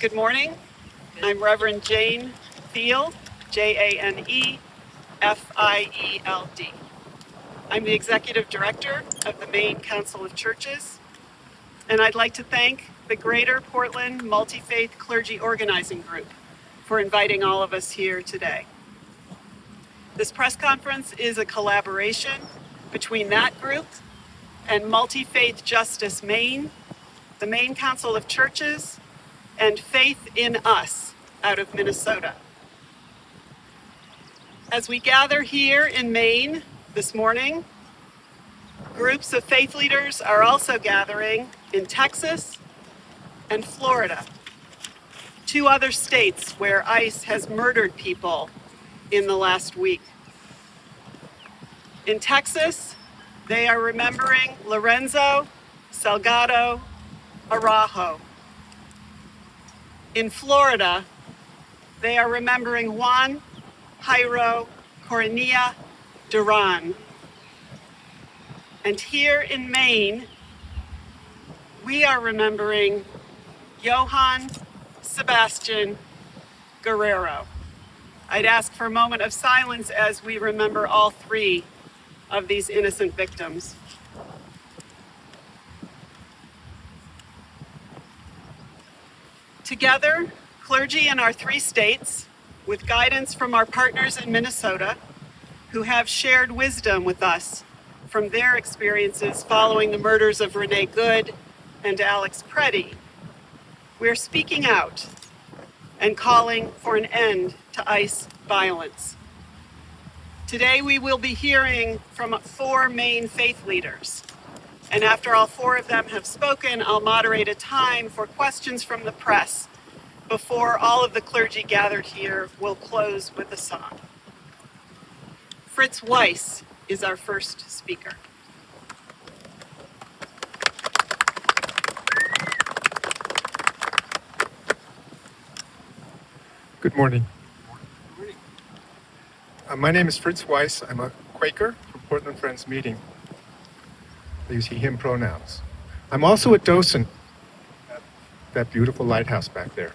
Good morning. I'm Reverend Jane Field, Janefield. I'm the Executive Director of the Maine Council of Churches, and I'd like to thank the Greater Portland Multi-Faith Clergy Organizing Group for inviting all of us here today. This press conference is a collaboration between that group and Multi-Faith Justice Maine, the Maine Council of Churches, and Faith in Us out of Minnesota. As we gather here in Maine this morning, groups of faith leaders are also gathering in Texas and Florida, two other states where ICE has murdered people in the last week. In Texas, they are remembering Lorenzo Salgado Araujo. In Florida, they are remembering Juan Jairo Coronilla Duran. And here in Maine, we are remembering Johann Sebastian Guerrero. I'd ask for a moment of silence as we remember all three of these innocent victims. Together, clergy in our three states, with guidance from our partners in Minnesota, who have shared wisdom with us from their experiences following the murders of Renee Good and Alex Preddy, we're speaking out and calling for an end to ICE violence. Today, we will be hearing from 4 Maine faith leaders. And after all 4 of them have spoken, I'll moderate a time for questions from the press before all of the clergy gathered here will close with a song. Fritz Weiss is our first speaker. Good morning. My name is Fritz Weiss. I'm a Quaker from Portland Friends Meeting. I use he, him pronouns. I'm also a docent at that beautiful lighthouse back there.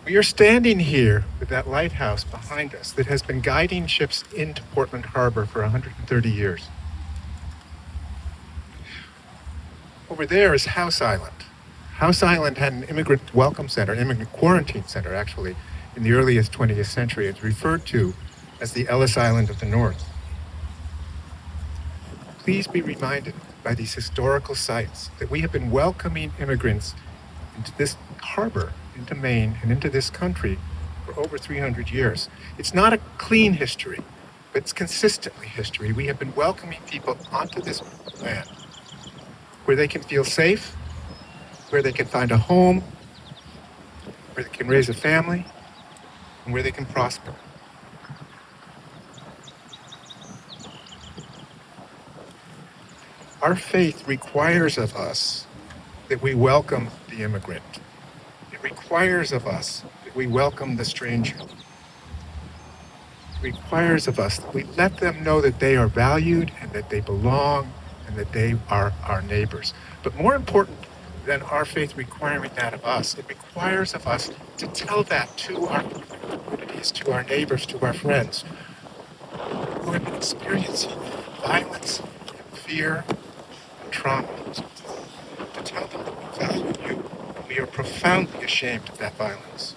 We are standing here with that lighthouse behind us that has been guiding ships into Portland Harbor for 130 years. Over there is House Island. House Island had an immigrant welcome center, an immigrant quarantine center, actually, in the earliest 20th century. It's referred to as the Ellis Island of the North. Please be reminded by these historical sites that we have been welcoming immigrants into this harbor, into Maine, and into this country for over 300 years. It's not a clean history, but it's consistently history. We have been welcoming people onto this land where they can feel safe, where they can find a home, where they can raise a family, and where they can prosper. Our faith requires of us that we welcome the immigrant. It requires of us that we welcome the stranger. It requires of us that we let them know that they are valued and that they belong and that they are our neighbors. But more important than our faith requiring that of us, it requires of us to tell that to our communities, to our neighbors, to our friends who have been experiencing violence and fear and trauma. To tell them that we value you, and we are profoundly ashamed of that violence,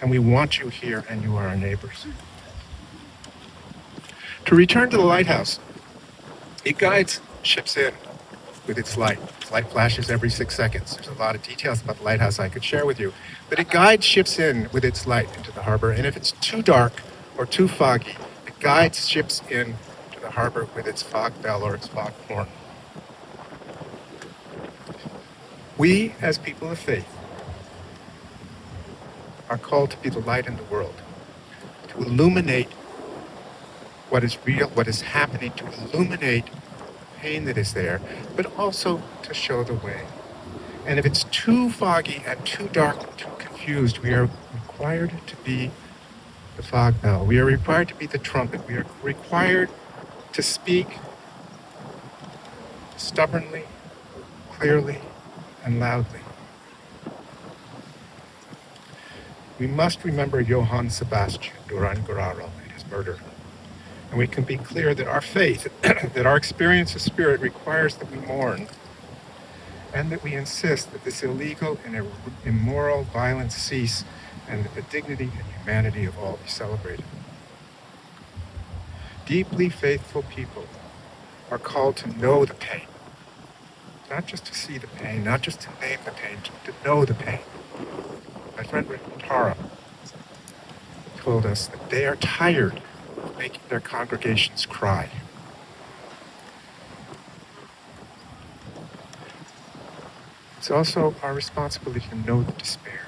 and we want you here, and you are our neighbors. To return to the lighthouse, it guides ships in with its light. Its light flashes every 6 seconds. There's a lot of details about the lighthouse I could share with you, but it guides ships in with its light into the harbor, and if it's too dark or too foggy, it guides ships in to the harbor with its fog bell or its fog horn. We, as people of faith, are called to be the light in the world, to illuminate what is real, what is happening, to illuminate pain that is there, but also to show the way. And if it's too foggy and too dark and too confused, we are required to be the fog bell. We are required to be the trumpet. We are required to speak stubbornly, clearly, and loudly. We must remember Johann Sebastian Duran Guerrero and his murder. And we can be clear that our faith, that our experience of spirit requires that we mourn and that we insist that this illegal and immoral violence cease and that the dignity and humanity of all be celebrated. Deeply faithful people are called to know the pain, not just to see the pain, not just to name the pain, to know the pain. My friend Tara told us that they are tired of making their congregations cry. It's also our responsibility to know the despair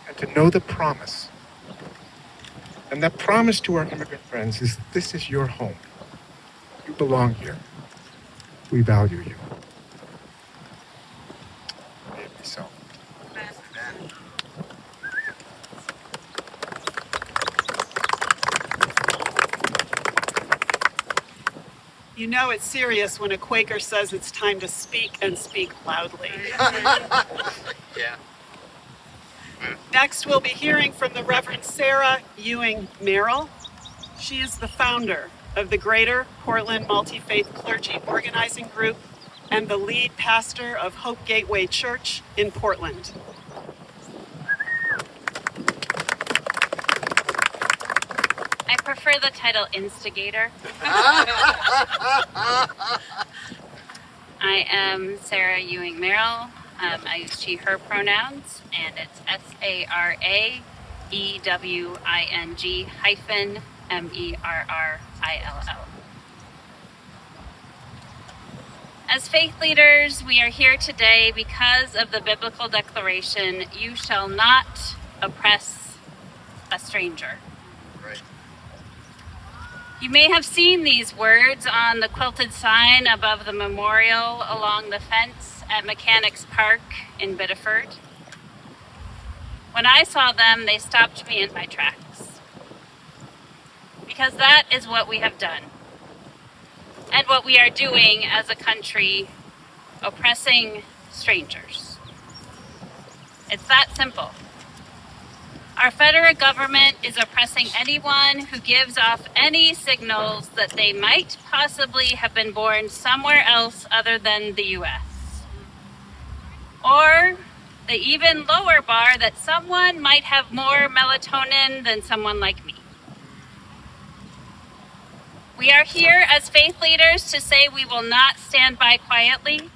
and to know the promise. And that promise to our immigrant friends is that this is your home. You belong here. We value you. May it be so. You know it's serious when a Quaker says it's time to speak and speak loudly. Yeah. Next, we'll be hearing from the Reverend Sara Ewing Merrill. She is the founder of the Greater Portland Multi-Faith Clergy Organizing Group and the lead pastor of Hope Gateway Church in Portland. I prefer the title instigator. I am Sara Ewing Merrill. I use she, her pronouns, and it's SARAEWING-MERRILL. As faith leaders, we are here today because of the biblical declaration, "You shall not oppress a stranger." Right. You may have seen these words on the quilted sign above the memorial along the fence at Mechanics Park in Biddeford. When I saw them, they stopped me in my tracks. Because that is what we have done. And what we are doing as a country, oppressing strangers. It's that simple. Our federal government is oppressing anyone who gives off any signals that they might possibly have been born somewhere else other than the US. Or the even lower bar that someone might have more melatonin than someone like me. We are here as faith leaders to say we will not stand by quietly.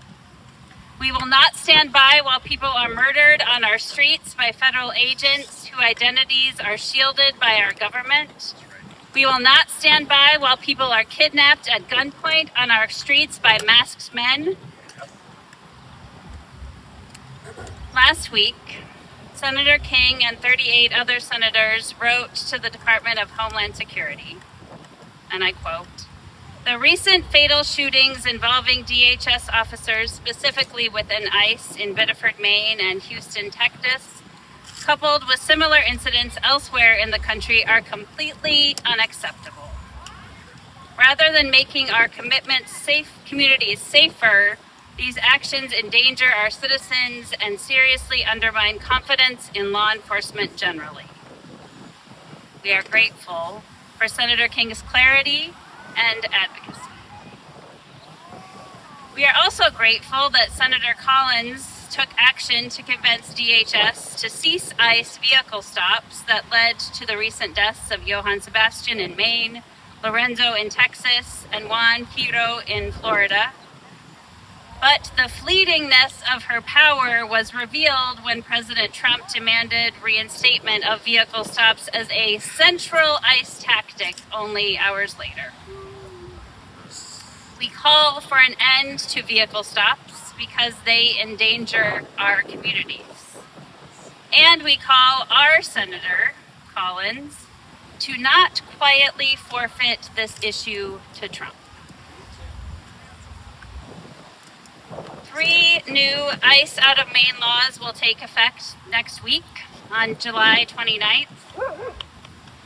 We will not stand by while people are murdered on our streets by federal agents whose identities are shielded by our government. We will not stand by while people are kidnapped at gunpoint on our streets by masked men. Last week, Senator King and 38 other senators wrote to the Department of Homeland Security, and I quote, "The recent fatal shootings involving DHS officers, specifically within ICE in Biddeford, Maine and Houston, Texas, coupled with similar incidents elsewhere in the country are completely unacceptable. Rather than making our communities safer, these actions endanger our citizens and seriously undermine confidence in law enforcement generally." We are grateful for Senator King's clarity and advocacy. We are also grateful that Senator Collins took action to convince DHS to cease ICE vehicle stops that led to the recent deaths of Johann Sebastian in Maine, Lorenzo in Texas, and Juan Quiro in Florida. But the fleetingness of her power was revealed when President Trump demanded reinstatement of vehicle stops as a central ICE tactic only hours later. We call for an end to vehicle stops because they endanger our communities. And we call our Senator Collins to not quietly forfeit this issue to Trump. 3 new ICE out of Maine laws will take effect next week on July 29th.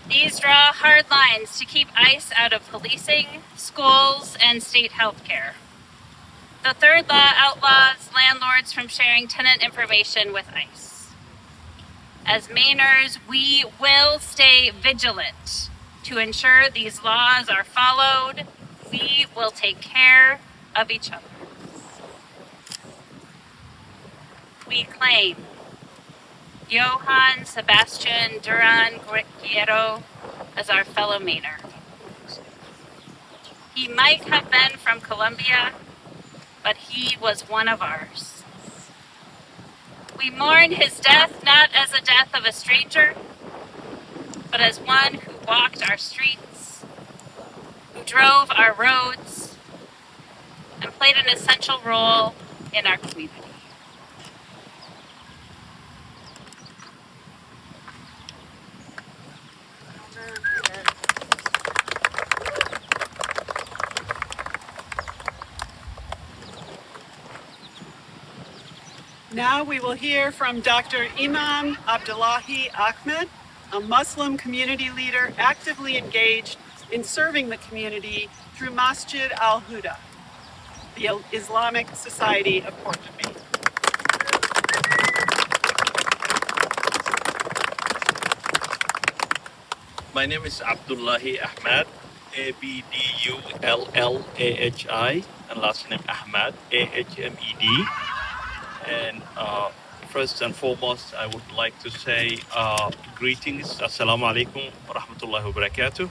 These draw hard lines to keep ICE out of policing, schools, and state health care. The third law outlaws landlords from sharing tenant information with ICE. As Mainers, we will stay vigilant to ensure these laws are followed. We will take care of each other. We claim Johann Sebastian Duran Guerrero as our fellow Mainer. He might have been from Colombia, but he was one of ours. We mourn his death not as a death of a stranger, but as one who walked our streets, who drove our roads, and played an essential role in our community. Now we will hear from Dr. Imam Abdullahi Ahmed, a Muslim community leader actively engaged in serving the community through Masjid al-Huda, the Islamic Society of Condemning. My name is Abdullahi Ahmed, Abdullahi, and last name Ahmed, Ahmed. And first and foremost, I would like to say greetings, Assalamu alaikum wa rahmatullahi wa barakatuh.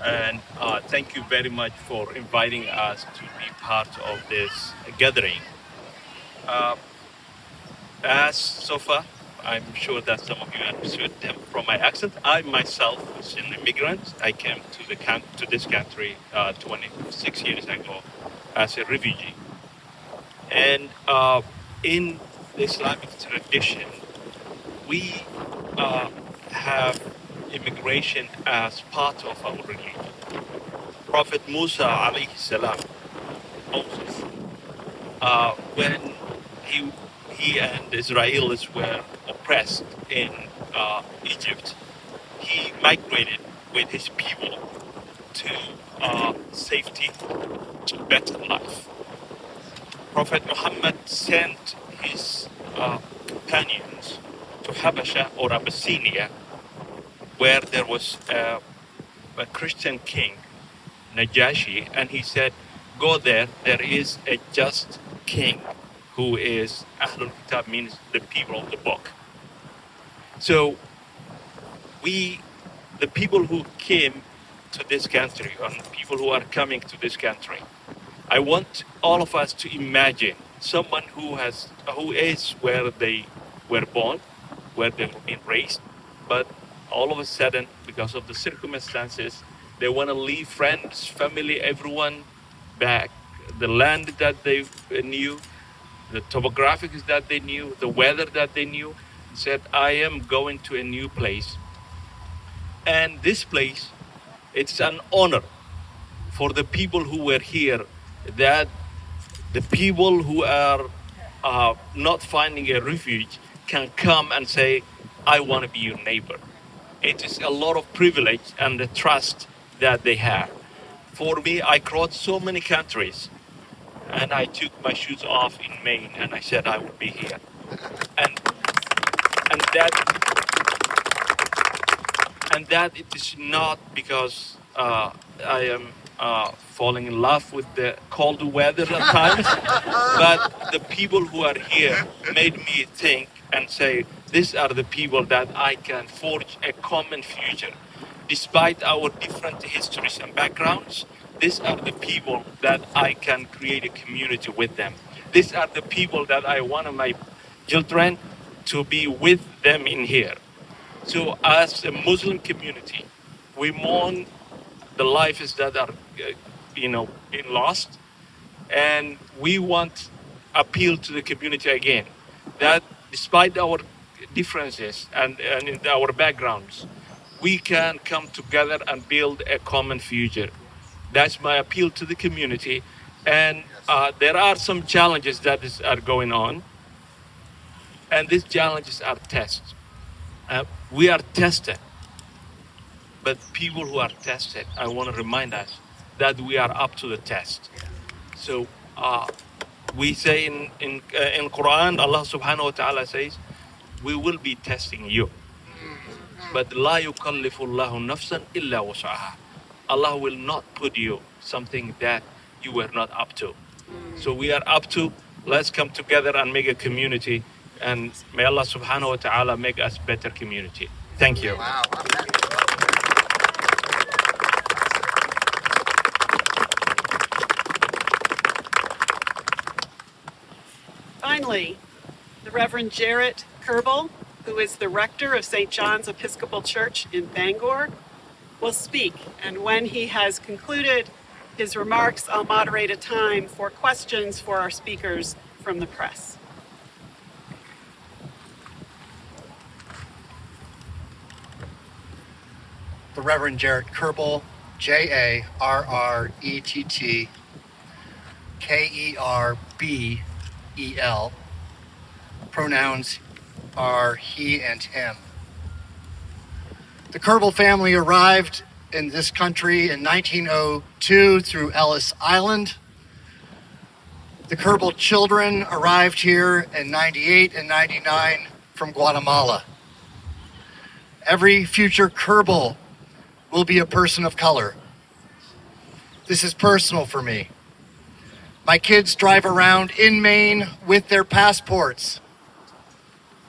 And thank you very much for inviting us to be part of this gathering. As Sofa, I'm sure that some of you understood from my accent. I myself was an immigrant. I came to this country 26 years ago as a refugee. And in the Islamic tradition, we have immigration as part of our religion. Prophet Musa alayhi salam, Moses, when he and the Israelis were oppressed in Egypt, he migrated with his people to safety, to better life. Prophet Muhammad sent his companions to Habasha or Abyssinia, where there was a Christian king, Najashi, and he said, go there, there is a just king who is Ahlul Kitab, means the people of the book. So the people who came to this country, or people who are coming to this country, I want all of us to imagine someone who is where they were born, where they were being raised, but all of a sudden, because of the circumstances, they want to leave friends, family, everyone back. The land that they knew, the topographics that they knew, the weather that they knew, said, I am going to a new place. And this place, it's an honor for the people who were here, that the people who are not finding a refuge can come and say, I want to be your neighbor. It is a lot of privilege and the trust that they have. For me, I crossed so many countries, and I took my shoes off in Maine, and I said I would be here. And that it is not because I am falling in love with the cold weather at times, but the people who are here made me think and say, these are the people that I can forge a common future. Despite our different histories and backgrounds, these are the people that I can create a community with them. These are the people that I want my children to be with them in here. So as a Muslim community, we mourn the lives that are, being lost, and we want appeal to the community again, that despite our differences and in our backgrounds, we can come together and build a common future. That's my appeal to the community. And there are some challenges that are going on, and these challenges are tests. We are tested, but people who are tested, I want to remind us that we are up to the test. So We say in Quran, Allah subhanahu wa ta'ala says, we will be testing you. But لا يكلف الله نفسا إلا وسعها. Allah will not put you something that you were not up to. So we are up to, let's come together and make a community, and may Allah subhanahu wa ta'ala make us better community. Thank you. Wow. Finally, the Reverend Jarrett Kerbel, who is the rector of St. John's Episcopal Church in Bangor, will speak. And when he has concluded his remarks, I'll moderate a time for questions for our speakers from the press. The Reverend Jarrett Kerbel, Jarrett Kerbel. Pronouns are he and him. The Kerbel family arrived in this country in 1902 through Ellis Island. The Kerbel children arrived here in 98 and 99 from Guatemala. Every future Kerbel will be a person of color. This is personal for me. My kids drive around in Maine with their passports,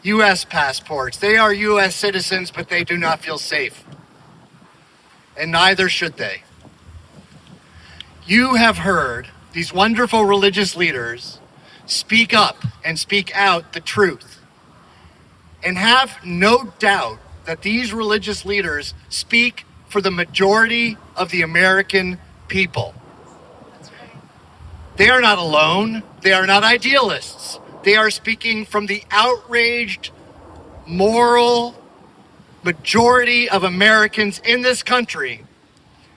U.S. passports. They are U.S. citizens, but they do not feel safe. And neither should they. You have heard these wonderful religious leaders speak up and speak out the truth. And have no doubt that these religious leaders speak for the majority of the American people. They are not alone. They are not idealists. They are speaking from the outraged, moral majority of Americans in this country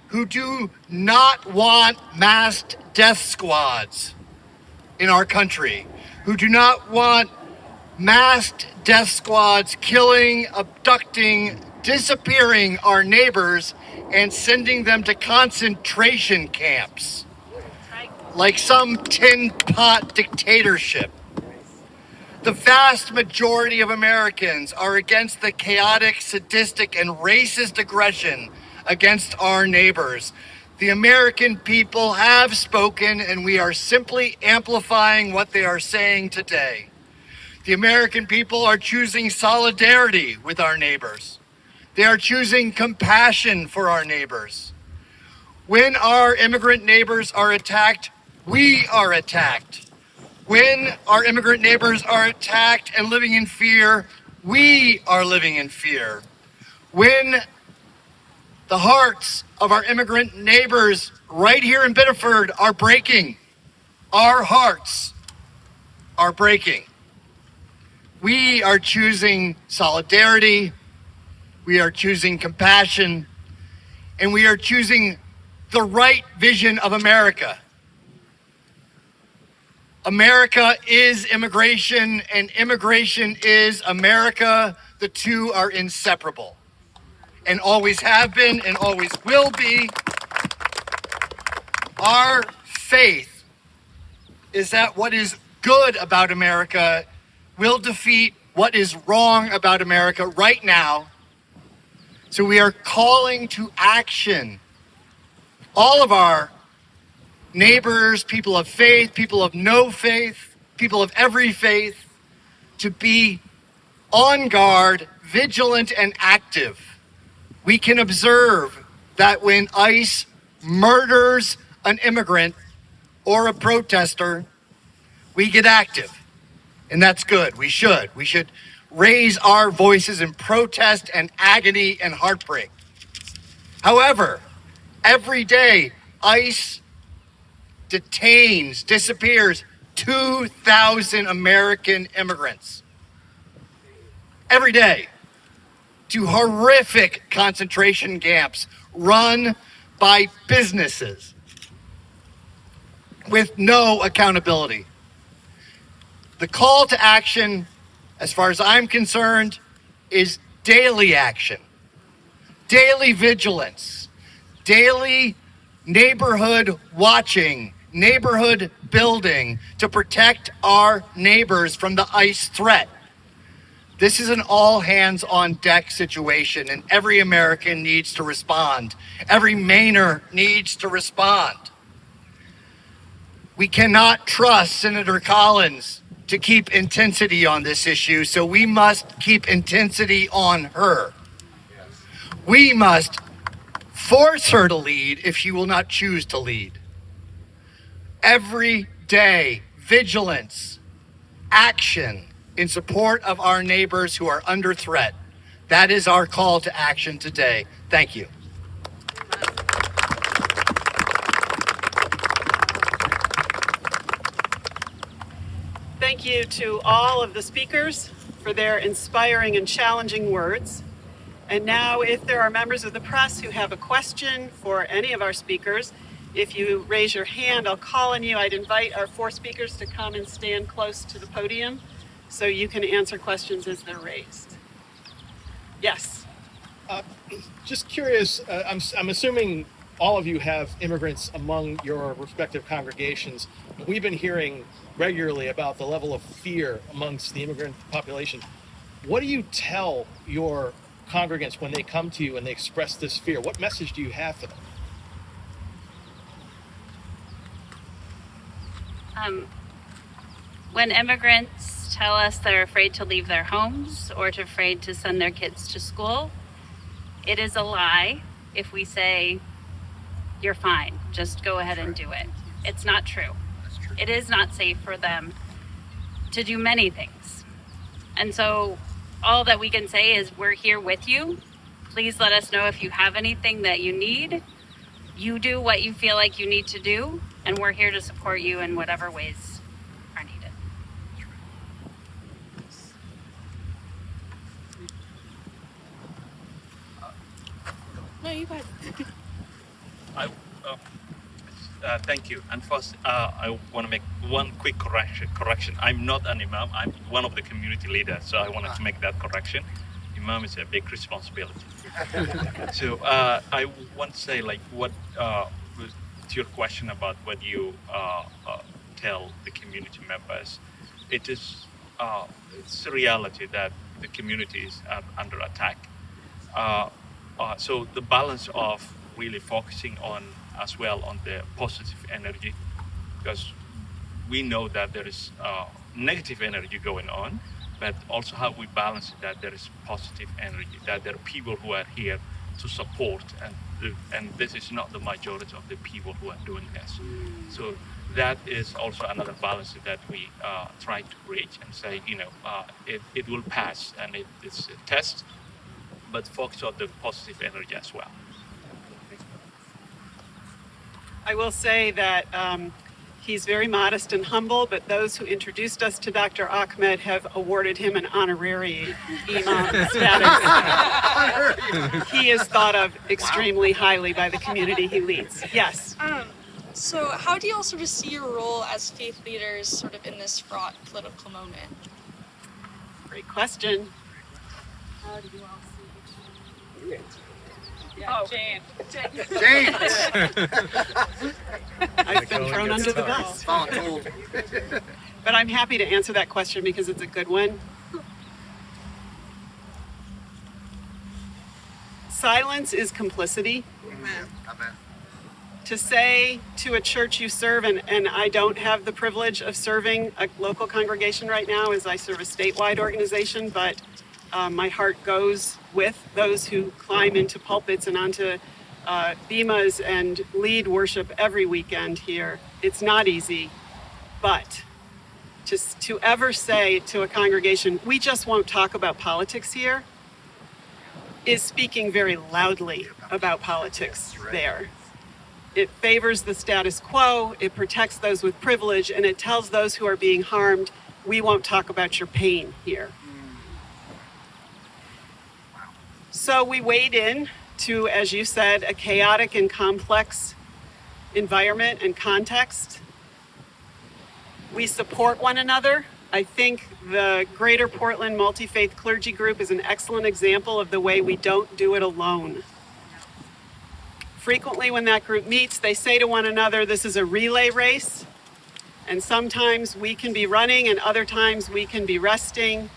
who do not want masked death squads in our country, who do not want masked death squads killing, abducting, disappearing our neighbors and sending them to concentration camps like some tin pot dictatorship. The vast majority of Americans are against the chaotic, sadistic, and racist aggression against our neighbors. The American people have spoken, and we are simply amplifying what they are saying today. The American people are choosing solidarity with our neighbors. They are choosing compassion for our neighbors. When our immigrant neighbors are attacked, we are attacked. When our immigrant neighbors are attacked and living in fear, we are living in fear. When the hearts of our immigrant neighbors right here in Biddeford are breaking, our hearts are breaking. We are choosing solidarity, we are choosing compassion, and we are choosing the right vision of America. America is immigration, and immigration is America. The two are inseparable, and always have been and always will be. Our faith is that what is good about America will defeat what is wrong about America right now. So we are calling to action all of our neighbors, people of faith, people of no faith, people of every faith, to be on guard, vigilant, and active. We can observe that when ICE murders an immigrant or a protester, we get active. And that's good. We should. We should raise our voices in protest and agony and heartbreak. However, every day, ICE disappears 2,000 American immigrants. Every day, to horrific concentration camps run by businesses with no accountability. The call to action, as far as I'm concerned, is daily action, daily vigilance, daily neighborhood watching, neighborhood building to protect our neighbors from the ICE threat. This is an all-hands-on-deck situation, and every American needs to respond. Every Mainer needs to respond. We cannot trust Senator Collins to keep intensity on this issue, so we must keep intensity on her. We must force her to lead if she will not choose to lead. Every day, vigilance, action in support of our neighbors who are under threat. That is our call to action today. Thank you. Thank you to all of the speakers for their inspiring and challenging words. And now, if there are members of the press who have a question for any of our speakers, if you raise your hand, I'll call on you. I'd invite our 4 speakers to come and stand close to the podium so you can answer questions as they're raised. Yes. Just curious, I'm assuming all of you have immigrants among your respective congregations. We've been hearing regularly about the level of fear amongst the immigrant population. What do you tell your congregants when they come to you and they express this fear? What message do you have for them? When immigrants tell us they're afraid to leave their homes or afraid to send their kids to school, it is a lie if we say, you're fine, just go ahead and do it. It's not true. It is not safe for them to do many things. And so all that we can say is we're here with you. Please let us know if you have anything that you need. You do what you feel like you need to do, and we're here to support you in whatever ways are needed. No, you go ahead. Thank you. And first, I want to make one quick correction. I'm not an imam. I'm one of the community leaders, so I wanted to make that correction. Imam is a big responsibility. So I want to say, like, what to your question about what you tell the community members. It's a reality that the community is under attack. So the balance of really focusing on as well on the positive energy, because we know that there is negative energy going on, but also how we balance it, that there is positive energy, that there are people who are here to support, and this is not the majority of the people who are doing this. So that is also another balance that we try to reach and say, it will pass, and it's a test, but focus on the positive energy as well. I will say that he's very modest and humble, but those who introduced us to Dr. Ahmed have awarded him an honorary imam status. He is thought of extremely highly by the community he leads. Yes. So how do you all sort of see your role as faith leaders sort of in this fraught political moment? Great question. How do you all see it? Oh. Jane. I've been thrown under the bus. But I'm happy to answer that question because it's a good one. Silence is complicity. Amen. To say to a church you serve, and I don't have the privilege of serving a local congregation right now as I serve a statewide organization, but my heart goes with those who climb into pulpits and onto bimas and lead worship every weekend here. It's not easy, but to ever say to a congregation, we just won't talk about politics here, is speaking very loudly about politics there. It favors the status quo, it protects those with privilege, and it tells those who are being harmed, we won't talk about your pain here. So we wade in to, as you said, a chaotic and complex environment and context. We support one another. I think the Greater Portland Multi-Faith Clergy Group is an excellent example of the way we don't do it alone. Frequently when that group meets, they say to one another, this is a relay race. And sometimes we can be running and other times we can be resting,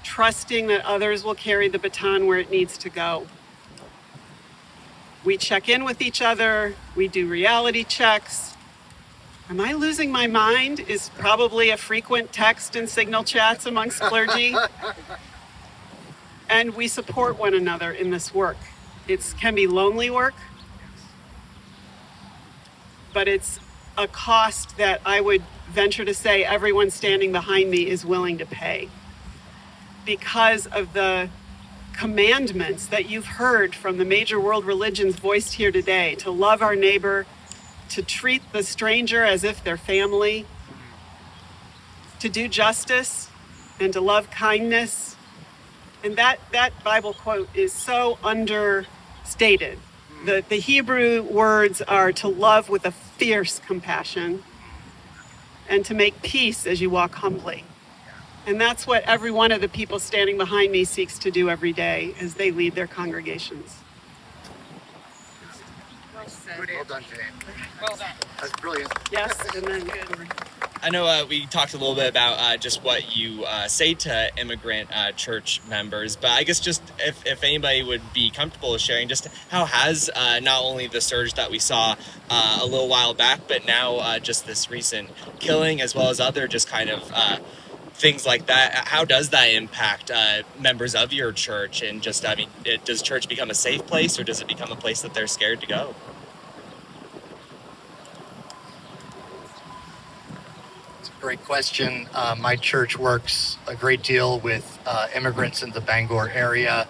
trusting that others will carry the baton where it needs to go. We check in with each other, we do reality checks. Am I losing my mind is probably a frequent text and signal chats amongst clergy. And we support one another in this work. It can be lonely work, but it's a cost that I would venture to say everyone standing behind me is willing to pay because of the commandments that you've heard from the major world religions voiced here today, to love our neighbor, to treat the stranger as if they're family, to do justice, and to love kindness. And that Bible quote is so understated. The Hebrew words are to love with a fierce compassion and to make peace as you walk humbly. And that's what every one of the people standing behind me seeks to do every day as they lead their congregations. Well done, Jane. Well done. That's brilliant. Yes, and then I know we talked a little bit about just what you say to immigrant church members, but I guess just if anybody would be comfortable sharing, just how has not only the surge that we saw a little while back, but now just this recent killing, as well as other just kind of things like that, how does that impact members of your church? And just, I mean, does church become a safe place, or does it become a place that they're scared to go? Great question. My church works a great deal with immigrants in the Bangor area,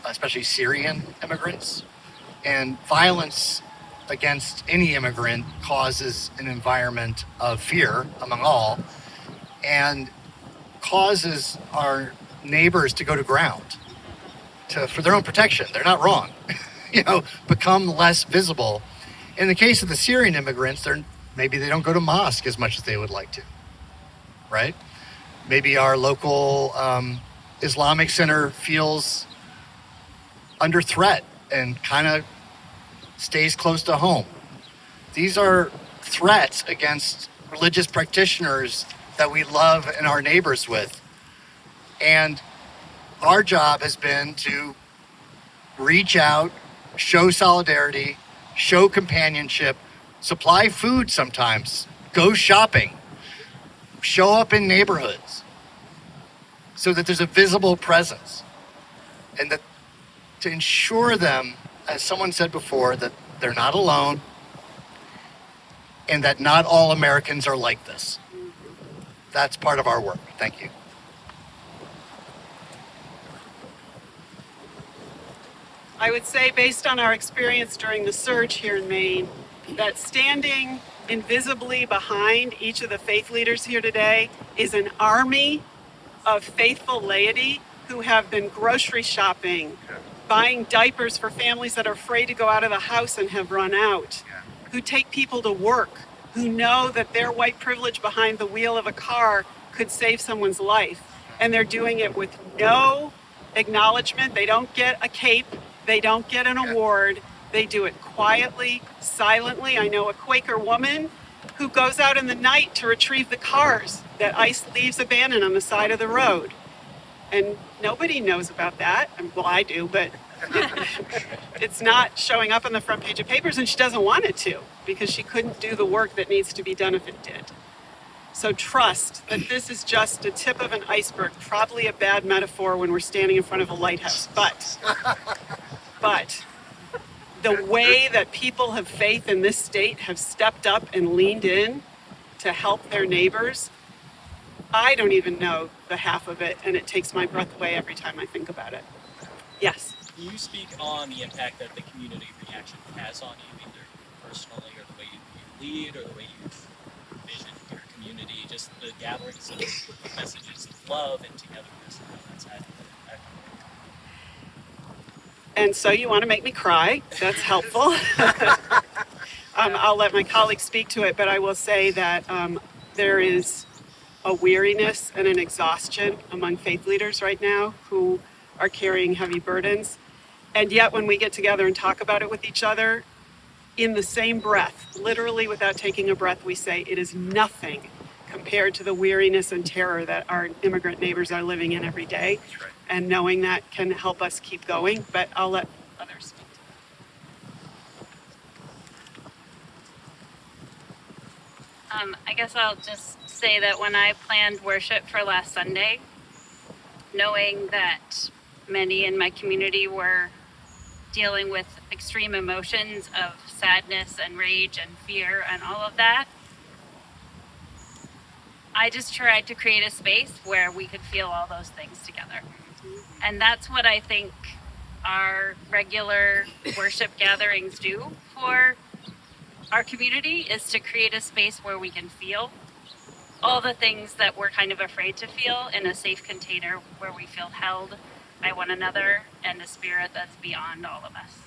especially Syrian immigrants. And violence against any immigrant causes an environment of fear among all and causes our neighbors to go to ground for their own protection. They're not wrong, become less visible. In the case of the Syrian immigrants, maybe they don't go to mosque as much as they would like to, right? Maybe our local Islamic center feels under threat and kind of stays close to home. These are threats against religious practitioners that we love and are neighbors with. And our job has been to reach out, show solidarity, show companionship, supply food sometimes, go shopping, show up in neighborhoods so that there's a visible presence, and that to ensure them, as someone said before, that they're not alone and that not all Americans are like this. That's part of our work. Thank you. I would say, based on our experience during the surge here in Maine, that standing invisibly behind each of the faith leaders here today is an army of faithful laity who have been grocery shopping, buying diapers for families that are afraid to go out of the house and have run out, who take people to work, who know that their white privilege behind the wheel of a car could save someone's life. And they're doing it with no acknowledgement. They don't get a cape. They don't get an award. They do it quietly, silently. I know a Quaker woman who goes out in the night to retrieve the cars that ICE leaves abandoned on the side of the road. And nobody knows about that. Well, I do, but it's not showing up on the front page of papers, and she doesn't want it to because she couldn't do the work that needs to be done if it did. So trust that this is just a tip of an iceberg, probably a bad metaphor when we're standing in front of a lighthouse, but the way that people of faith in this state have stepped up and leaned in to help their neighbors, I don't even know the half of it, and it takes my breath away every time I think about it. Yes? Can you speak on the impact that the community reaction has on you, either personally or the way you lead or the way you envision your community, just the gatherings of messages of love and togetherness and how that's had an impact? And so you want to make me cry. That's helpful. I'll let my colleagues speak to it, but I will say that there is a weariness and an exhaustion among faith leaders right now who are carrying heavy burdens. And yet when we get together and talk about it with each other, in the same breath, literally without taking a breath, we say it is nothing compared to the weariness and terror that our immigrant neighbors are living in every day. That's right. And knowing that can help us keep going, but I'll let others speak to that. I guess I'll just say that when I planned worship for last Sunday, knowing that many in my community were dealing with extreme emotions of sadness and rage and fear and all of that, I just tried to create a space where we could feel all those things together. And that's what I think our regular worship gatherings do for our community, is to create a space where we can feel all the things that we're kind of afraid to feel in a safe container where we feel held by one another and a spirit that's beyond all of us.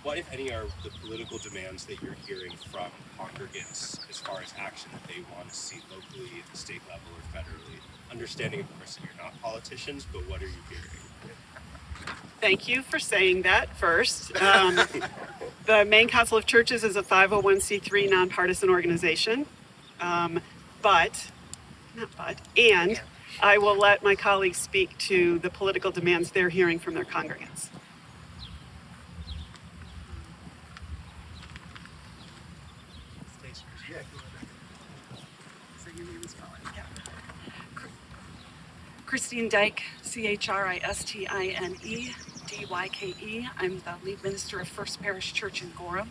What, if any, are the political demands that you're hearing from congregants as far as action that they want to see locally at the state level or federally? Understanding, of course, that you're not politicians, but what are you hearing? Thank you for saying that first. The Maine Council of Churches is a 501c3 nonpartisan organization, and I will let my colleagues speak to the political demands they're hearing from their congregants. Christine Dyke, Christine Dyke. I'm the lead minister of First Parish Church in Gorham.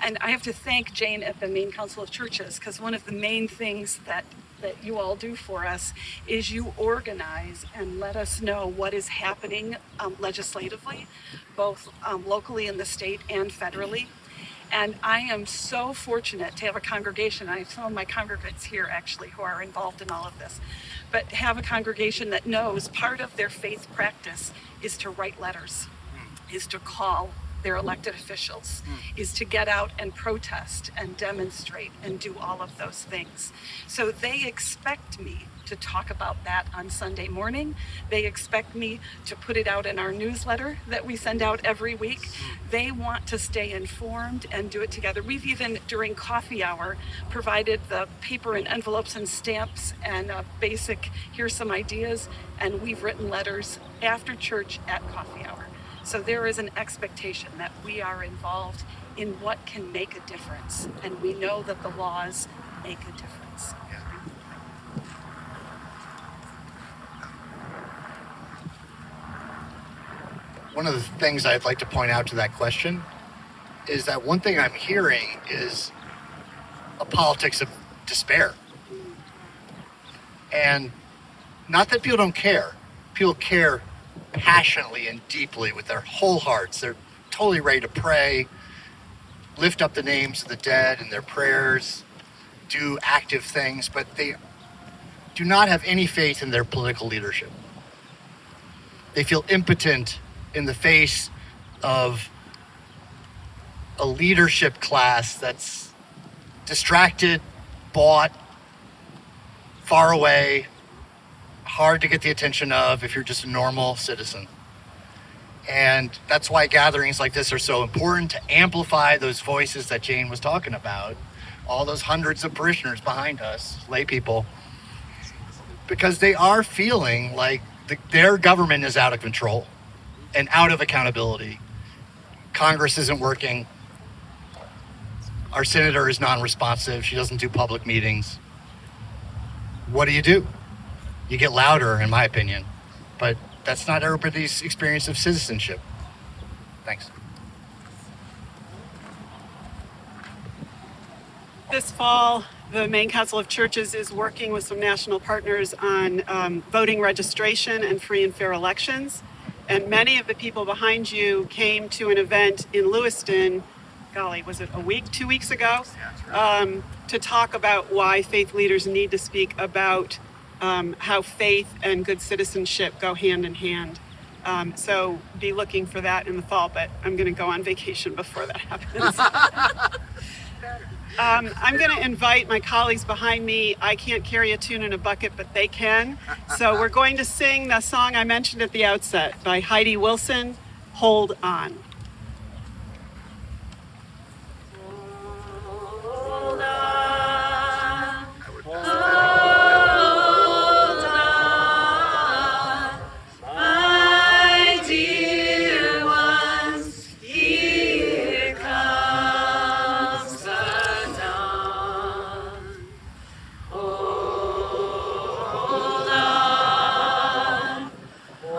And I have to thank Jane at the Maine Council of Churches, because one of the main things that you all do for us is you organize and let us know what is happening legislatively, both locally in the state and federally. And I am so fortunate to have a congregation. I have some of my congregants here actually who are involved in all of this, but have a congregation that knows part of their faith practice is to write letters, is to call their elected officials, is to get out and protest and demonstrate and do all of those things. So they expect me to talk about that on Sunday morning. They expect me to put it out in our newsletter that we send out every week. They want to stay informed and do it together. We've even, during coffee hour, provided the paper and envelopes and stamps and basic, here's some ideas, and we've written letters after church at coffee hour. So there is an expectation that we are involved in what can make a difference, and we know that the laws make a difference. One of the things I'd like to point out to that question is that one thing I'm hearing is a politics of despair. And not that people don't care. People care passionately and deeply with their whole hearts. They're totally ready to pray, lift up the names of the dead in their prayers, do active things, but they do not have any faith in their political leadership. They feel impotent in the face of a leadership class that's distracted, bought, far away, hard to get the attention of if you're just a normal citizen. And that's why gatherings like this are so important, to amplify those voices that Jane was talking about, all those hundreds of parishioners behind us, lay people, because they are feeling like their government is out of control and out of accountability. Congress isn't working. Our senator is non-responsive. She doesn't do public meetings. What do? You get louder, in my opinion, but that's not everybody's experience of citizenship. Thanks. This fall, the Maine Council of Churches is working with some national partners on voting registration and free and fair elections. And many of the people behind you came to an event in Lewiston, golly, was it 2 weeks ago? To talk about why faith leaders need to speak about how faith and good citizenship go hand in hand. So be looking for that in the fall, but I'm going to go on vacation before that happens. I'm going to invite my colleagues behind me. I can't carry a tune in a bucket, but they can. So we're going to sing the song I mentioned at the outset by Heidi Wilson, Hold On. Hold on. Hold on, my dear ones, here comes the dawn. Hold on, hold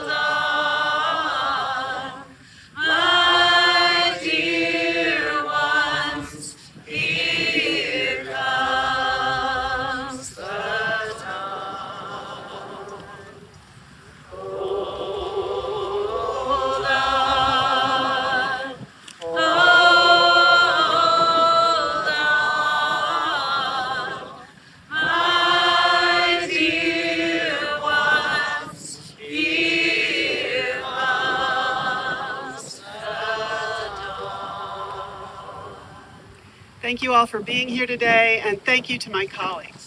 on, my dear ones, here comes the dawn. Hold on, hold on, my dear ones, here comes the dawn. Thank you all for being here today, and thank you to my colleagues.